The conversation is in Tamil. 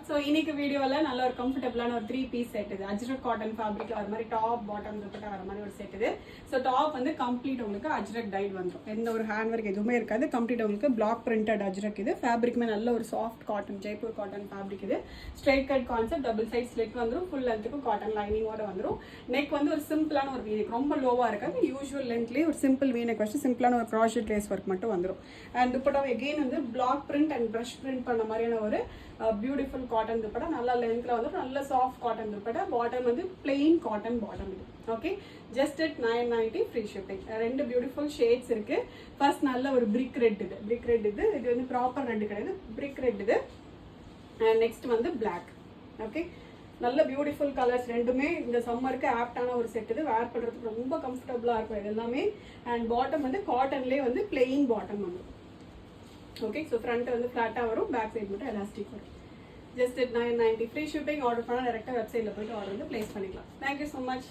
ஸோ இன்னைக்கு வீடியோவில் நல்ல ஒரு கம்ஃபர்டபுளான ஒரு 3 பீஸ் செட் இது அஜ்ரக் காட்டன் ஃபேப்ரிக்ல வர மாதிரி டாப் பாட்டம் துப்பட்டா வர மாதிரி ஒரு செட் இது. ஸோ டாப் வந்து கம்ப்ளீட் உங்களுக்கு அஜ்ரக் டைட் வந்துடும், எந்த ஒரு ஹேண்ட் ஒர்க் எதுவுமே இருக்காது. கம்ப்ளீட் உங்களுக்கு பிளாக் பிரிண்டட் அஜ்ரக் இது. ஃபேப்ரிக்குமே நல்ல ஒரு soft cotton Jaipur cotton fabric இது. Straight cut concept, double side slit வந்துடும், ஃபுல் லென்த்துக்கும் காட்டன் லைனிங்கோட வந்துடும். நெக் வந்து ஒரு சிம்பிளான ஒரு வீனெக், ரொம்ப லோவாக இருக்காது, யூஸ்வல் லென்த்லேயே ஒரு சிம்பிள் வீனெக் வச்சு சிம்பிளான ஒரு க்ராஷெட் லேஸ் ஒர்க் மட்டும் வந்துடும். அண்ட் துப்பட்டா எகெயின் வந்து block print and brush print பண்ண மாதிரியான ஒரு பியூட்டிஃபுல் காட்டன் துப்பட்டா, நல்லா லென்த்ல வந்து நல்ல சாஃப்ட் காட்டன் துப்பட்டா. பாட்டம் வந்து பிளெயின் காட்டன் பாட்டம் இது. Okay, just at 990 free shipping. ரெண்டு பியூட்டிஃபுல் ஷேட்ஸ் இருக்கு. ஃபர்ஸ்ட் நல்ல ஒரு பிரிக் ரெட் இது, பிரிக் ரெட் இது. இது வந்து ப்ராப்பர் ரெட் கிடையாது, பிரிக் ரெட் இது. அண்ட் நெக்ஸ்ட் வந்து பிளாக். ஓகே, நல்ல பியூட்டிஃபுல் கலர்ஸ், ரெண்டுமே இந்த சம்மருக்கு ஆப்டான ஒரு செட் இது. வேர் பண்ணுறதுக்கு ரொம்ப கம்ஃபர்டபுளாக இருக்கும் இது எல்லாமே. அண்ட் பாட்டம் வந்து காட்டன்லேயே வந்து பிளெயின் பாட்டம் வந்து. ஓகே, ஸோ ஃப்ரண்ட் வந்து ஃப்ளாட்டாக வரும், பேக் சைட் மட்டும் எலாஸ்டிக் வரும். Just at 990 free shipping. Order பண்ணால் டேரெக்டாக வெப்சைட்டில் போய்ட்டு ஆர்டர் வந்து ப்ளேஸ் பண்ணிக்கலாம். Thank you so much.